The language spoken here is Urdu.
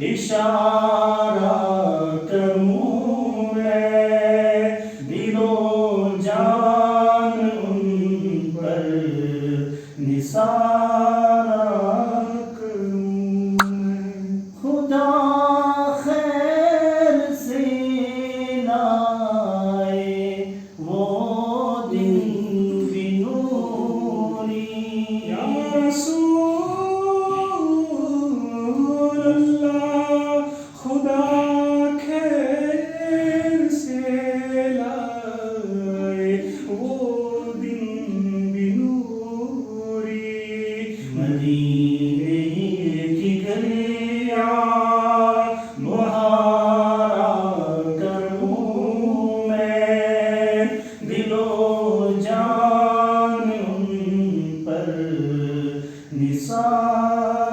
اشارہ کروں میں دل و جان ان پر نثار کروں میں خدا خیر سے لائے وہ دن بھی نوری یا رسول اللہ خدا خیر سے لائے وہ دن بھی نوری مدینے کی گلیاں بہارا کروں میں دل و جان ان پر نثار